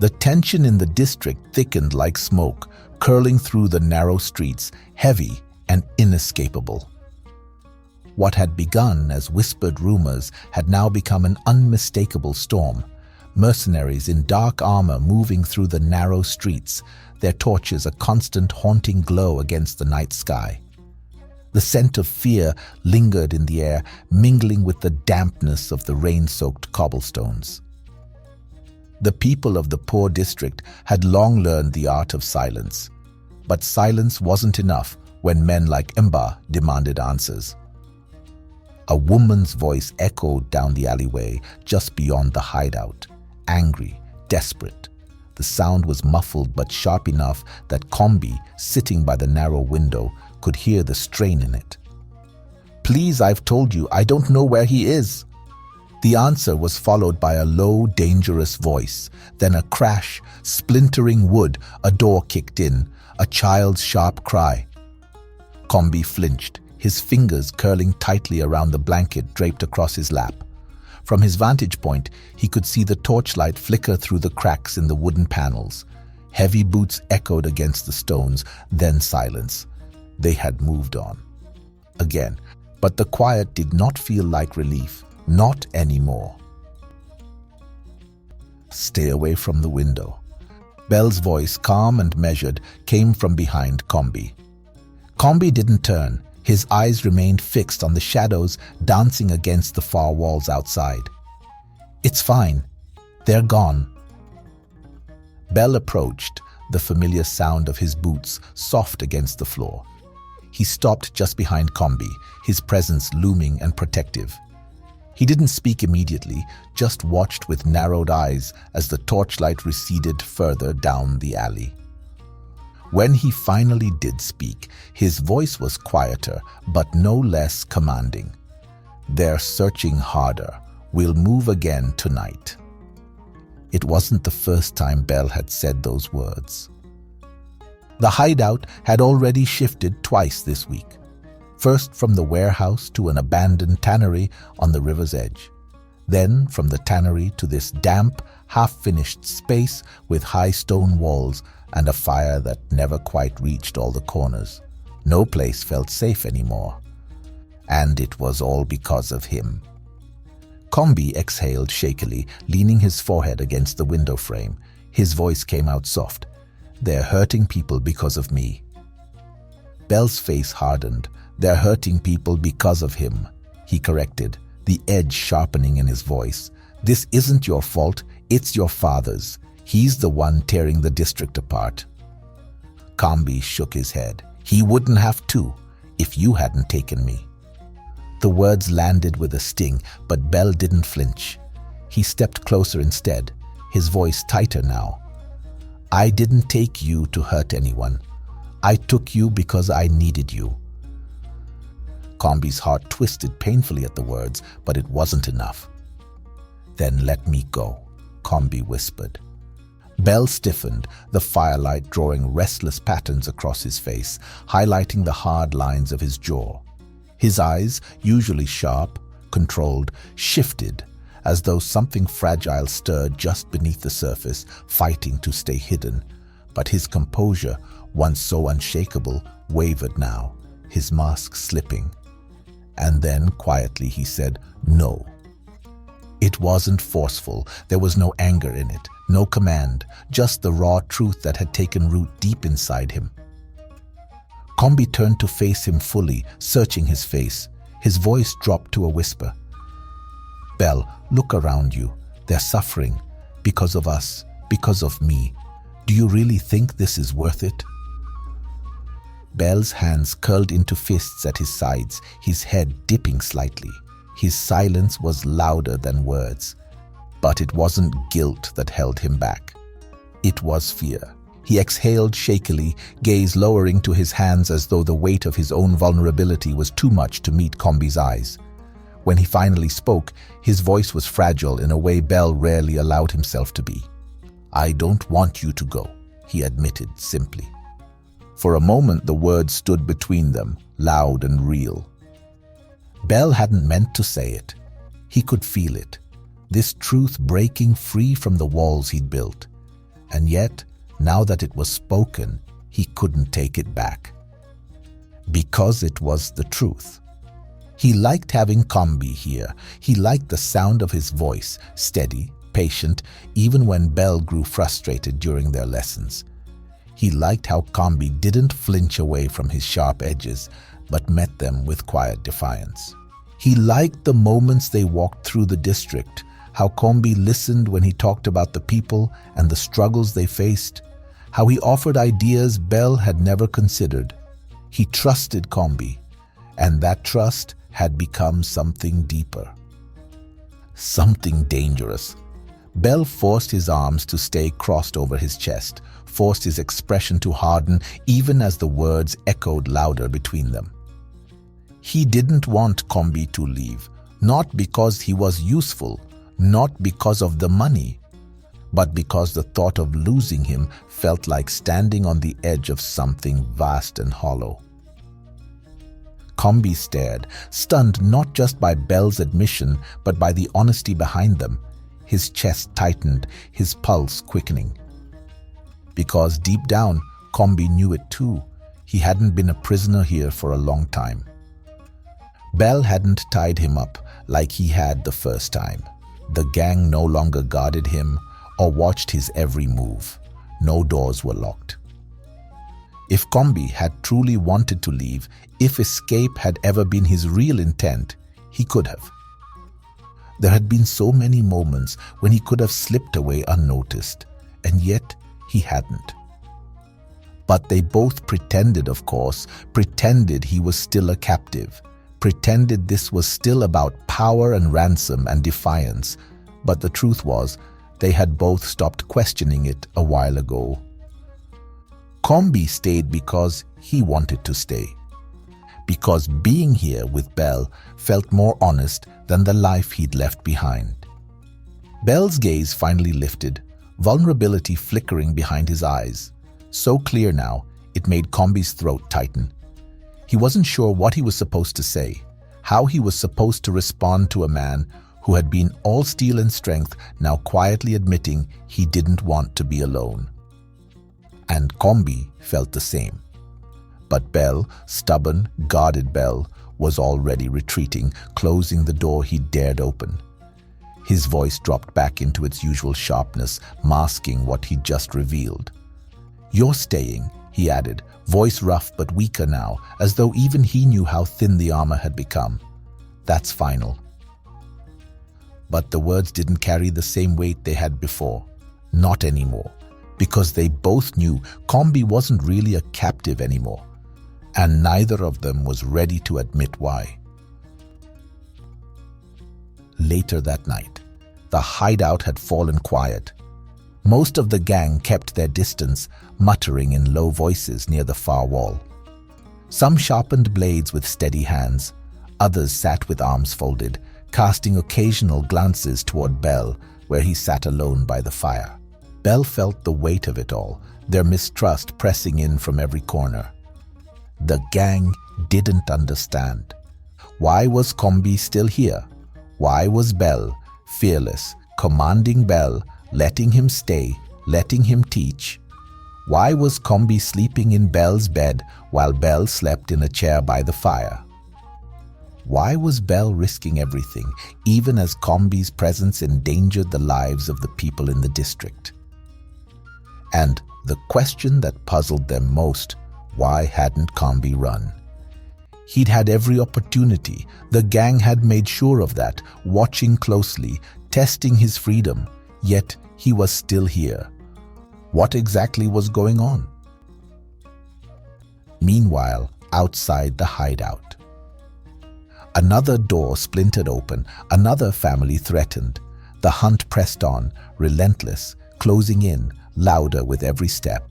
The tension in the district thickened like smoke, curling through the narrow streets, heavy and inescapable. What had begun as whispered rumors had now become an unmistakable storm. Mercenaries in dark armor moving through the narrow streets, their torches a constant haunting glow against the night sky. The scent of fear lingered in the air, mingling with the dampness of the rain-soaked cobblestones. The people of the poor district had long learned the art of silence. But silence wasn't enough when men like Mumba demanded answers. A woman's voice echoed down the alleyway just beyond the hideout, angry, desperate. The sound was muffled but sharp enough that Kombi, sitting by the narrow window, could hear the strain in it. "Please, I've told you, I don't know where he is." The answer was followed by a low, dangerous voice, then a crash, splintering wood, a door kicked in, a child's sharp cry. Kombi flinched, his fingers curling tightly around the blanket draped across his lap. From his vantage point, he could see the torchlight flicker through the cracks in the wooden panels. Heavy boots echoed against the stones, then silence. They had moved on. Again, but the quiet did not feel like relief. Not anymore. "Stay away from the window." Belle's voice, calm and measured, came from behind Kombi. Kombi didn't turn. His eyes remained fixed on the shadows dancing against the far walls outside. "It's fine. They're gone." Belle approached, the familiar sound of his boots soft against the floor. He stopped just behind Kombi, his presence looming and protective. He didn't speak immediately, just watched with narrowed eyes as the torchlight receded further down the alley. When he finally did speak, his voice was quieter, but no less commanding. "They're searching harder. We'll move again tonight." It wasn't the first time Belle had said those words. The hideout had already shifted twice this week. First from the warehouse to an abandoned tannery on the river's edge. Then from the tannery to this damp, half-finished space with high stone walls and a fire that never quite reached all the corners. No place felt safe anymore. And it was all because of him. Kombi exhaled shakily, leaning his forehead against the window frame. His voice came out soft. "They're hurting people because of me." Belle's face hardened. "They're hurting people because of him," he corrected, the edge sharpening in his voice. "This isn't your fault, it's your father's. He's the one tearing the district apart." Kombi shook his head. "He wouldn't have to, if you hadn't taken me." The words landed with a sting, but Belle didn't flinch. He stepped closer instead, his voice tighter now. "I didn't take you to hurt anyone. I took you because I needed you." Kombi's heart twisted painfully at the words, but it wasn't enough. "Then let me go," Kombi whispered. Belle stiffened, the firelight drawing restless patterns across his face, highlighting the hard lines of his jaw. His eyes, usually sharp, controlled, shifted, as though something fragile stirred just beneath the surface, fighting to stay hidden. But his composure, once so unshakable, wavered now, his mask slipping. And then, quietly, he said, "No." It wasn't forceful. There was no anger in it, no command, just the raw truth that had taken root deep inside him. Kombi turned to face him fully, searching his face. His voice dropped to a whisper. "Belle, look around you. They're suffering. Because of us. Because of me. Do you really think this is worth it?" Belle's hands curled into fists at his sides, his head dipping slightly. His silence was louder than words. But it wasn't guilt that held him back. It was fear. He exhaled shakily, gaze lowering to his hands as though the weight of his own vulnerability was too much to meet Kombi's eyes. When he finally spoke, his voice was fragile in a way Belle rarely allowed himself to be. "I don't want you to go," he admitted simply. For a moment the words stood between them, loud and real. Belle hadn't meant to say it. He could feel it, this truth breaking free from the walls he'd built. And yet, now that it was spoken, he couldn't take it back. Because it was the truth. He liked having Kombi here. He liked the sound of his voice, steady, patient, even when Belle grew frustrated during their lessons. He liked how Kombi didn't flinch away from his sharp edges, but met them with quiet defiance. He liked the moments they walked through the district, how Kombi listened when he talked about the people and the struggles they faced, how he offered ideas Belle had never considered. He trusted Kombi, and that trust had become something deeper. Something dangerous. Belle forced his arms to stay crossed over his chest, forced his expression to harden even as the words echoed louder between them. He didn't want Kombi to leave, not because he was useful, not because of the money, but because the thought of losing him felt like standing on the edge of something vast and hollow. Kombi stared, stunned not just by Belle's admission, but by the honesty behind them. His chest tightened, his pulse quickening. Because deep down, Kombi knew it too. He hadn't been a prisoner here for a long time. Belle hadn't tied him up like he had the first time. The gang no longer guarded him or watched his every move. No doors were locked. If Kombi had truly wanted to leave, if escape had ever been his real intent, he could have. There had been so many moments when he could have slipped away unnoticed, and yet he hadn't. But they both pretended, of course, pretended he was still a captive, pretended this was still about power and ransom and defiance, but the truth was, they had both stopped questioning it a while ago. Kombi stayed because he wanted to stay. Because being here with Belle felt more honest than the life he'd left behind. Belle's gaze finally lifted, vulnerability flickering behind his eyes. So clear now, it made Kombi's throat tighten. He wasn't sure what he was supposed to say, how he was supposed to respond to a man who had been all steel and strength, now quietly admitting he didn't want to be alone. And Kombi felt the same. But Belle, stubborn, guarded Belle, was already retreating, closing the door he dared open. His voice dropped back into its usual sharpness, masking what he'd just revealed. "You're staying," he added, voice rough but weaker now, as though even he knew how thin the armor had become. "That's final." But the words didn't carry the same weight they had before. Not anymore. Because they both knew Kombi wasn't really a captive anymore, and neither of them was ready to admit why. Later that night, the hideout had fallen quiet. Most of the gang kept their distance, muttering in low voices near the far wall. Some sharpened blades with steady hands, others sat with arms folded, casting occasional glances toward Belle, where he sat alone by the fire. Belle felt the weight of it all, their mistrust pressing in from every corner. The gang didn't understand. Why was Kombi still here? Why was Belle, fearless, commanding Belle, letting him stay, letting him teach? Why was Kombi sleeping in Belle's bed while Belle slept in a chair by the fire? Why was Belle risking everything, even as Kombi's presence endangered the lives of the people in the district? And the question that puzzled them most, why hadn't Kombi run? He'd had every opportunity. The gang had made sure of that, watching closely, testing his freedom, yet he was still here. What exactly was going on? Meanwhile, outside the hideout, another door splintered open, another family threatened. The hunt pressed on, relentless, closing in, louder with every step.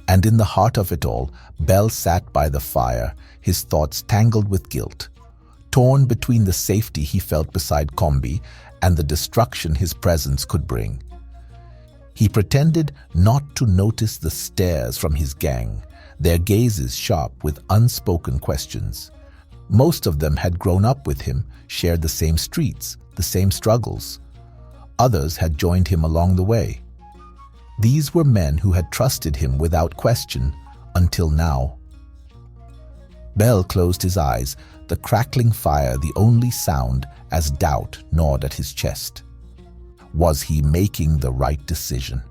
And in the heart of it all, Belle sat by the fire, his thoughts tangled with guilt, torn between the safety he felt beside Kombi and the destruction his presence could bring. He pretended not to notice the stares from his gang, their gazes sharp with unspoken questions. Most of them had grown up with him, shared the same streets, the same struggles. Others had joined him along the way. These were men who had trusted him without question until now. Belle closed his eyes, the crackling fire the only sound as doubt gnawed at his chest. Was he making the right decision?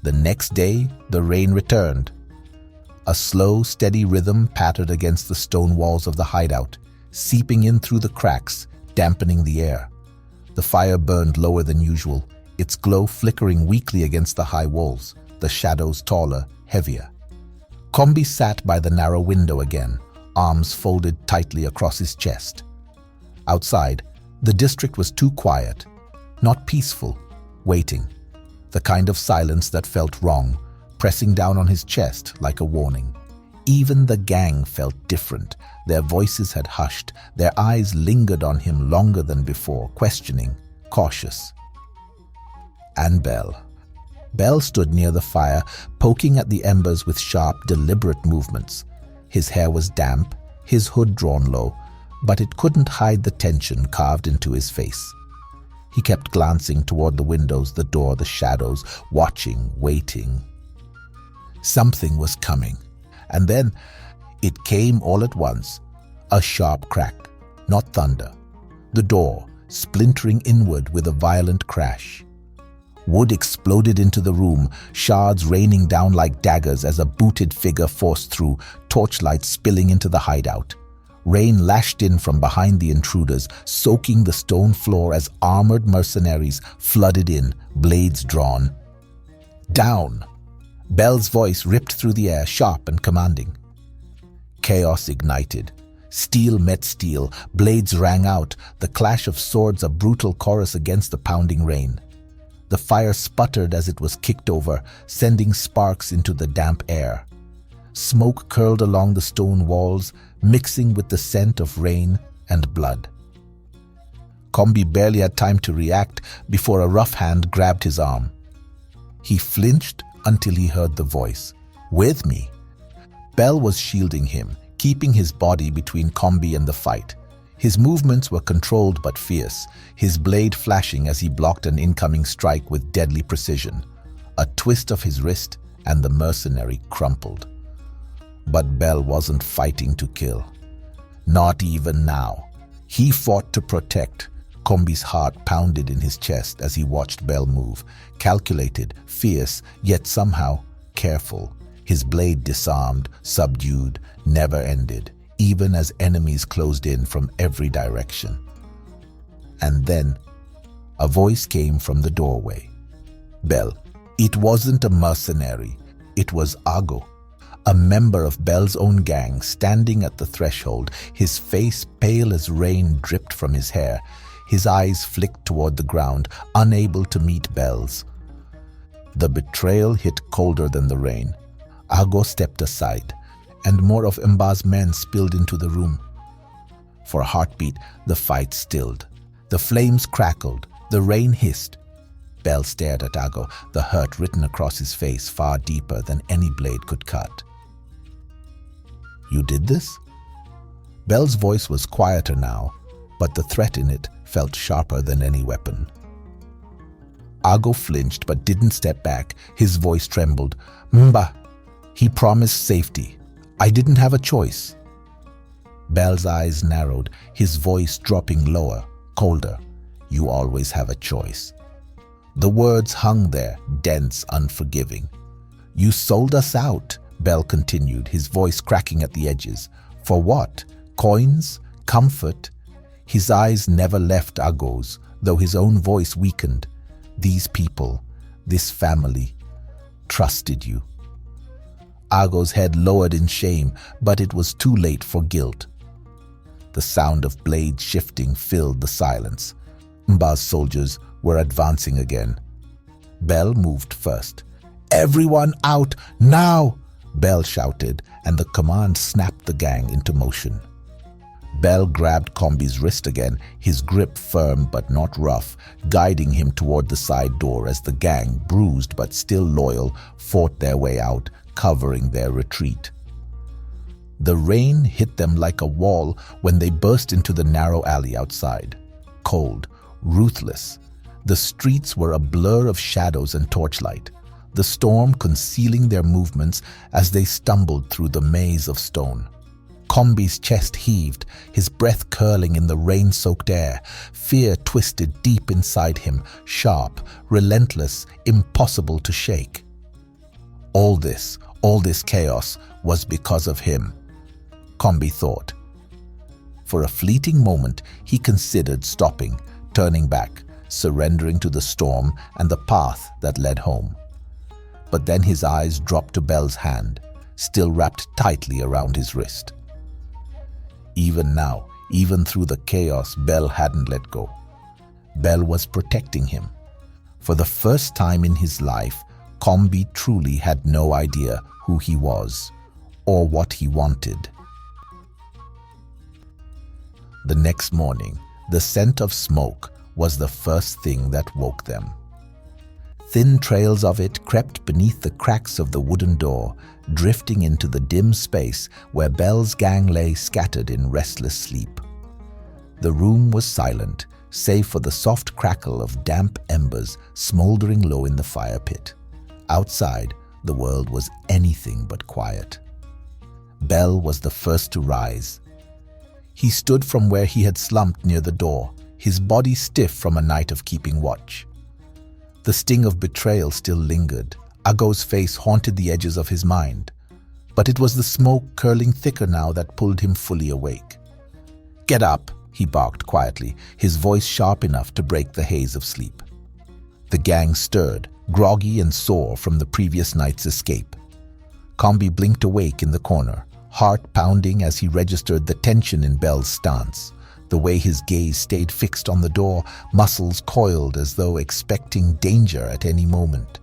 The next day, the rain returned. A slow, steady rhythm pattered against the stone walls of the hideout, seeping in through the cracks, dampening the air. The fire burned lower than usual, its glow flickering weakly against the high walls, the shadows taller, heavier. Kombi sat by the narrow window again, arms folded tightly across his chest. Outside, the district was too quiet, not peaceful, waiting. The kind of silence that felt wrong, pressing down on his chest like a warning. Even the gang felt different. Their voices had hushed, their eyes lingered on him longer than before, questioning, cautious. And Belle. Belle stood near the fire, poking at the embers with sharp, deliberate movements. His hair was damp, his hood drawn low, but it couldn't hide the tension carved into his face. He kept glancing toward the windows, the door, the shadows, watching, waiting. Something was coming. And then it came all at once. A sharp crack, not thunder. The door, splintering inward with a violent crash. Wood exploded into the room, shards raining down like daggers as a booted figure forced through, torchlight spilling into the hideout. Rain lashed in from behind the intruders, soaking the stone floor as armored mercenaries flooded in, blades drawn. Down! Belle's voice ripped through the air, sharp and commanding. Chaos ignited. Steel met steel, blades rang out, the clash of swords a brutal chorus against the pounding rain. The fire sputtered as it was kicked over, sending sparks into the damp air. Smoke curled along the stone walls, mixing with the scent of rain and blood. Kombi barely had time to react before a rough hand grabbed his arm. He flinched until he heard the voice. "With me." Belle was shielding him, keeping his body between Kombi and the fight. His movements were controlled but fierce, his blade flashing as he blocked an incoming strike with deadly precision. A twist of his wrist and the mercenary crumpled. But Belle wasn't fighting to kill. Not even now. He fought to protect. Kombi's heart pounded in his chest as he watched Belle move, calculated, fierce, yet somehow careful. His blade disarmed, subdued, never ended, even as enemies closed in from every direction. And then, a voice came from the doorway. Belle. It wasn't a mercenary. It was Ago, a member of Belle's own gang, standing at the threshold, his face pale as rain dripped from his hair. His eyes flicked toward the ground, unable to meet Belle's. The betrayal hit colder than the rain. Ago stepped aside, and more of Mba's men spilled into the room. For a heartbeat, the fight stilled. The flames crackled, the rain hissed. Belle stared at Ago, the hurt written across his face far deeper than any blade could cut. "You did this?" Belle's voice was quieter now, but the threat in it felt sharper than any weapon. Ago flinched but didn't step back. His voice trembled. "Mumba, he promised safety. I didn't have a choice." Belle's eyes narrowed, his voice dropping lower, colder. "You always have a choice." The words hung there, dense, unforgiving. "You sold us out," Belle continued, his voice cracking at the edges. "For what? Coins? Comfort?" His eyes never left Ago's, though his own voice weakened. "These people, this family, trusted you." Ago's head lowered in shame, but it was too late for guilt. The sound of blades shifting filled the silence. Mba's soldiers were advancing again. Belle moved first. "Everyone out, now!" Belle shouted, and the command snapped the gang into motion. Belle grabbed Kombi's wrist again, his grip firm but not rough, guiding him toward the side door as the gang, bruised but still loyal, fought their way out, covering their retreat. The rain hit them like a wall when they burst into the narrow alley outside. Cold, ruthless. The streets were a blur of shadows and torchlight, the storm concealing their movements as they stumbled through the maze of stone. Kombi's chest heaved, his breath curling in the rain-soaked air. Fear twisted deep inside him, sharp, relentless, impossible to shake. All this chaos was because of him, Kombi thought. For a fleeting moment, he considered stopping, turning back, surrendering to the storm and the path that led home. But then his eyes dropped to Belle's hand, still wrapped tightly around his wrist. Even now, even through the chaos, Belle hadn't let go. Belle was protecting him. For the first time in his life, Kombi truly had no idea who he was or what he wanted. The next morning, the scent of smoke was the first thing that woke them. Thin trails of it crept beneath the cracks of the wooden door, drifting into the dim space where Belle's gang lay scattered in restless sleep. The room was silent, save for the soft crackle of damp embers smoldering low in the fire pit. Outside, the world was anything but quiet. Belle was the first to rise. He stood from where he had slumped near the door, his body stiff from a night of keeping watch. The sting of betrayal still lingered. Ago's face haunted the edges of his mind. But it was the smoke curling thicker now that pulled him fully awake. "Get up," he barked quietly, his voice sharp enough to break the haze of sleep. The gang stirred, groggy and sore from the previous night's escape. Kombi blinked awake in the corner, heart pounding as he registered the tension in Belle's stance. The way his gaze stayed fixed on the door, muscles coiled as though expecting danger at any moment.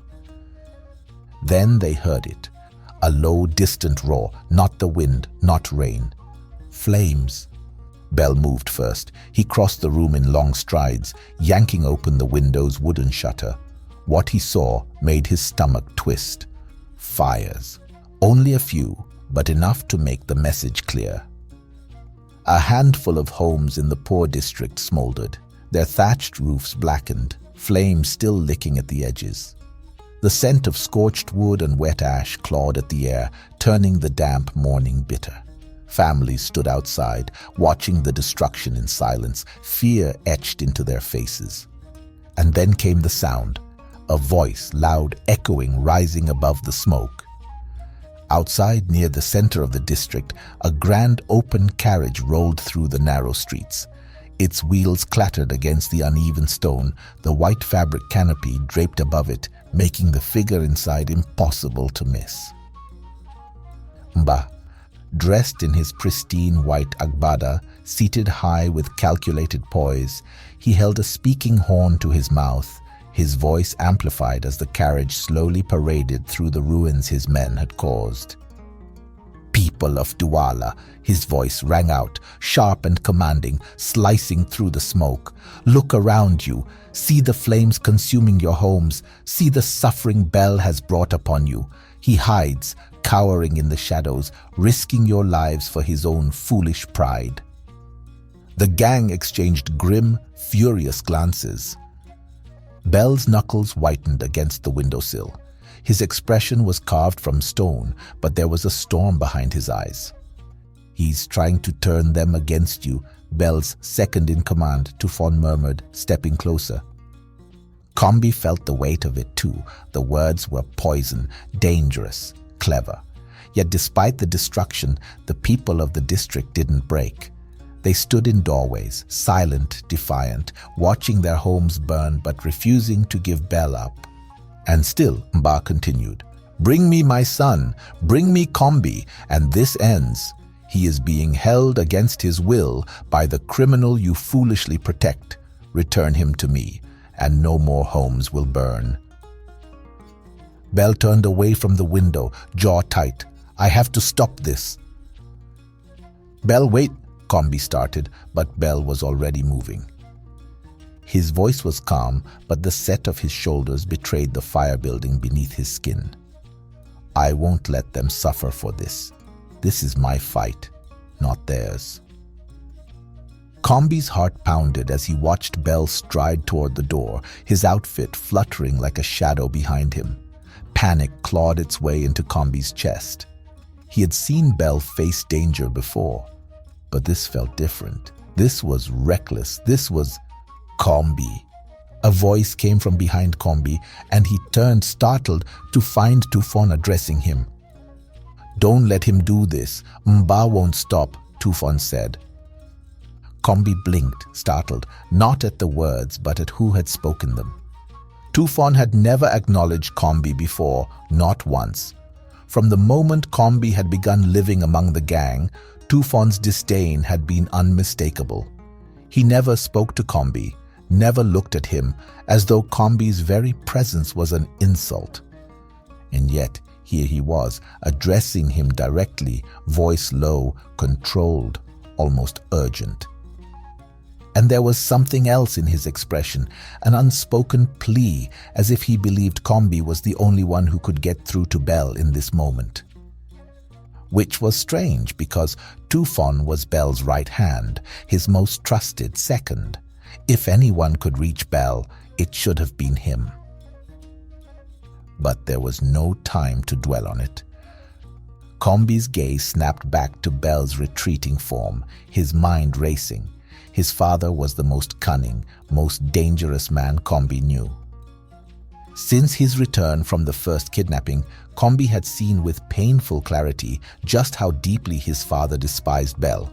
Then they heard it, a low, distant roar, not the wind, not rain. Flames. Belle moved first. He crossed the room in long strides, yanking open the window's wooden shutter. What he saw made his stomach twist. Fires. Only a few, but enough to make the message clear. A handful of homes in the poor district smoldered, their thatched roofs blackened, flames still licking at the edges. The scent of scorched wood and wet ash clawed at the air, turning the damp morning bitter. Families stood outside, watching the destruction in silence, fear etched into their faces. And then came the sound, a voice, loud, echoing, rising above the smoke. Outside, near the center of the district, a grand open carriage rolled through the narrow streets. Its wheels clattered against the uneven stone, the white fabric canopy draped above it, making the figure inside impossible to miss. Mumba, dressed in his pristine white agbada, seated high with calculated poise, he held a speaking horn to his mouth, his voice amplified as the carriage slowly paraded through the ruins his men had caused. "People of Douala," his voice rang out, sharp and commanding, slicing through the smoke. "Look around you. See the flames consuming your homes. See the suffering Belle has brought upon you. He hides, cowering in the shadows, risking your lives for his own foolish pride." The gang exchanged grim, furious glances. Belle's knuckles whitened against the windowsill. His expression was carved from stone, but there was a storm behind his eyes. "He's trying to turn them against you," Belle's second-in-command, Tufon, murmured, stepping closer. Kombi felt the weight of it too. The words were poison, dangerous, clever. Yet despite the destruction, the people of the district didn't break. They stood in doorways, silent, defiant, watching their homes burn but refusing to give Belle up. And still, Mumba continued, "Bring me my son, bring me Kombi, and this ends. He is being held against his will by the criminal you foolishly protect. Return him to me, and no more homes will burn." Belle turned away from the window, jaw tight. "I have to stop this." "Belle, wait," Kombi started, but Belle was already moving. His voice was calm, but the set of his shoulders betrayed the fire building beneath his skin. "I won't let them suffer for this. This is my fight, not theirs." Kombi's heart pounded as he watched Belle stride toward the door, his outfit fluttering like a shadow behind him. Panic clawed its way into Kombi's chest. He had seen Belle face danger before, but this felt different. This was reckless. This was Kombi. A voice came from behind Kombi, and he turned startled to find Tufon addressing him. "Don't let him do this. Mumba won't stop," Tufon said. Kombi blinked, startled, not at the words but at who had spoken them. Tufon had never acknowledged Kombi before, not once. From the moment Kombi had begun living among the gang, Tufon's disdain had been unmistakable. He never spoke to Kombi, never looked at him, as though Kombi's very presence was an insult. And yet, here he was, addressing him directly, voice low, controlled, almost urgent. And there was something else in his expression, an unspoken plea, as if he believed Kombi was the only one who could get through to Belle in this moment. Which was strange, because Tufon was Belle's right hand, his most trusted second. If anyone could reach Belle, it should have been him. But there was no time to dwell on it. Kombi's gaze snapped back to Belle's retreating form, his mind racing. His father was the most cunning, most dangerous man Kombi knew. Since his return from the first kidnapping, Kombi had seen with painful clarity just how deeply his father despised Belle.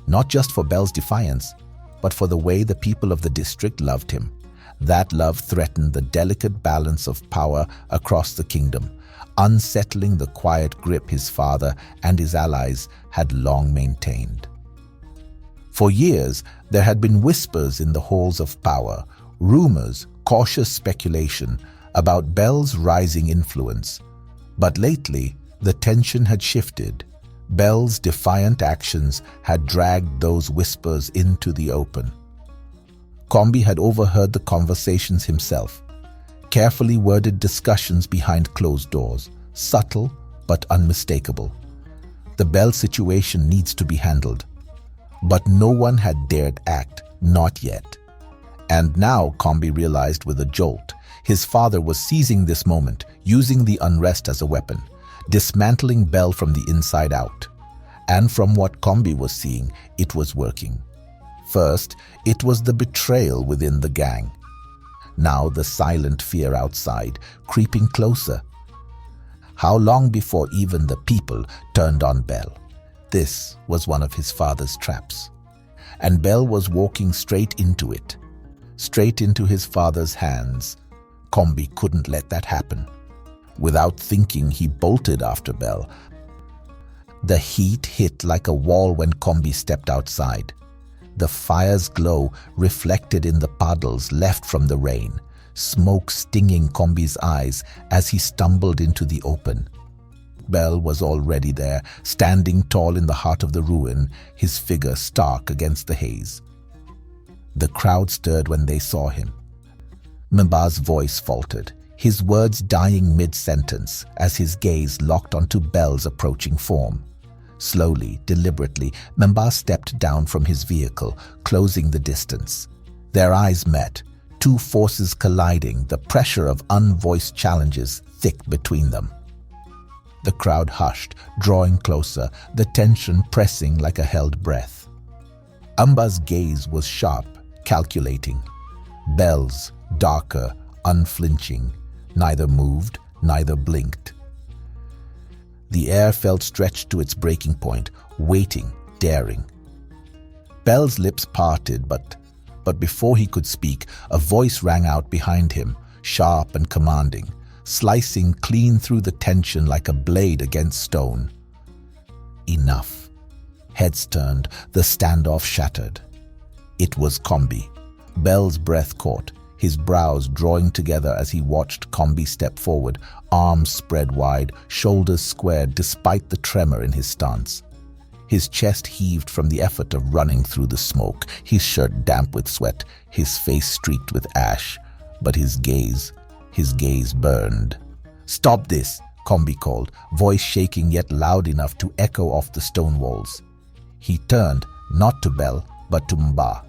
Not just for Belle's defiance, but for the way the people of the district loved him. That love threatened the delicate balance of power across the kingdom, unsettling the quiet grip his father and his allies had long maintained. For years, there had been whispers in the halls of power, rumors, cautious speculation about Belle's rising influence. But lately, the tension had shifted. Belle's defiant actions had dragged those whispers into the open. Kombi had overheard the conversations himself, carefully worded discussions behind closed doors, subtle but unmistakable. The Belle situation needs to be handled. But no one had dared act, not yet. And now Kombi realized with a jolt, his father was seizing this moment, using the unrest as a weapon, dismantling Belle from the inside out. And from what Kombi was seeing, it was working. First, it was the betrayal within the gang. Now the silent fear outside, creeping closer. How long before even the people turned on Belle? This was one of his father's traps. And Belle was walking straight into it, straight into his father's hands. Kombi couldn't let that happen. Without thinking, he bolted after Belle. The heat hit like a wall when Kombi stepped outside. The fire's glow reflected in the puddles left from the rain, smoke stinging Kombi's eyes as he stumbled into the open. Belle was already there, standing tall in the heart of the ruin, his figure stark against the haze. The crowd stirred when they saw him. Mumba's voice faltered, his words dying mid-sentence as his gaze locked onto Belle's approaching form. Slowly, deliberately, Mumba stepped down from his vehicle, closing the distance. Their eyes met, two forces colliding, the pressure of unvoiced challenges thick between them. The crowd hushed, drawing closer, the tension pressing like a held breath. Mumba's gaze was sharp, calculating. Belle's, darker, unflinching, neither moved, neither blinked. The air felt stretched to its breaking point, waiting, daring. Belle's lips parted, but before he could speak, a voice rang out behind him, sharp and commanding, slicing clean through the tension like a blade against stone. Enough. Heads turned, the standoff shattered. It was Kombi. Belle's breath caught, his brows drawing together as he watched Kombi step forward, arms spread wide, shoulders squared despite the tremor in his stance. His chest heaved from the effort of running through the smoke, his shirt damp with sweat, his face streaked with ash, but his gaze burned. "Stop this," Kombi called, voice shaking yet loud enough to echo off the stone walls. He turned, not to Belle, but to Mumba.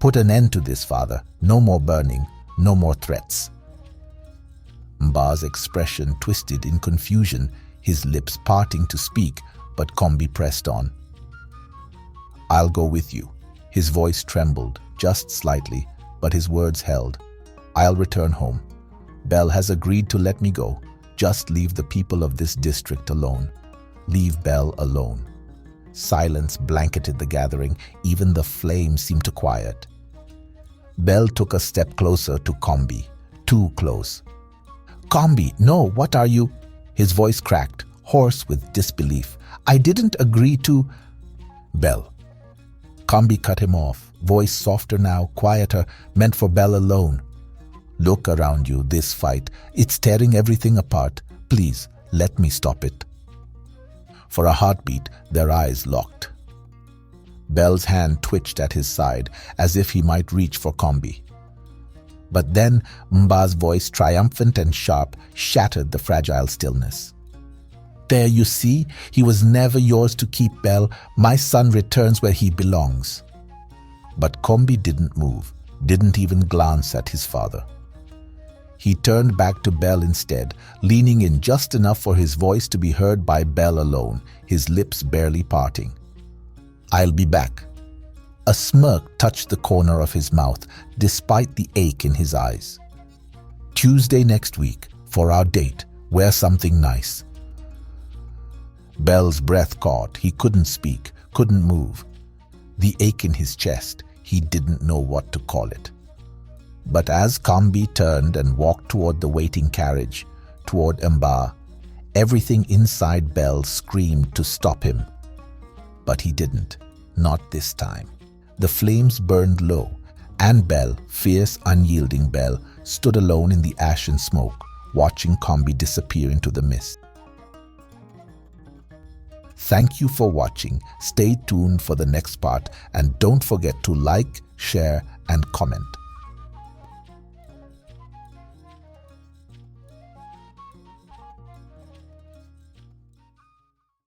"Put an end to this, father. No more burning, no more threats." Mba's expression twisted in confusion, his lips parting to speak, but Kombi pressed on. "I'll go with you." His voice trembled, just slightly, but his words held. "I'll return home. Belle has agreed to let me go. Just leave the people of this district alone. Leave Belle alone." Silence blanketed the gathering. Even the flames seemed to quiet. Belle took a step closer to Kombi. Too close. "Kombi, no, what are you?" His voice cracked, hoarse with disbelief. "I didn't agree to—" "Belle." Kombi cut him off, voice softer now, quieter, meant for Belle alone. "Look around you, this fight. It's tearing everything apart. Please, let me stop it." For a heartbeat, their eyes locked. Belle's hand twitched at his side, as if he might reach for Kombi. But then Mba's voice, triumphant and sharp, shattered the fragile stillness. "There, you see, he was never yours to keep, Belle. My son returns where he belongs." But Kombi didn't move, didn't even glance at his father. He turned back to Belle instead, leaning in just enough for his voice to be heard by Belle alone, his lips barely parting. "I'll be back." A smirk touched the corner of his mouth, despite the ache in his eyes. "Tuesday next week, for our date. Wear something nice." Belle's breath caught. He couldn't speak, couldn't move. The ache in his chest, he didn't know what to call it. But as Kombi turned and walked toward the waiting carriage, toward Mba, everything inside Belle screamed to stop him. But he didn't, not this time. The flames burned low, and Belle, fierce, unyielding Belle, stood alone in the ash and smoke, watching Kombi disappear into the mist. Thank you for watching. Stay tuned for the next part, and don't forget to like, share, and comment.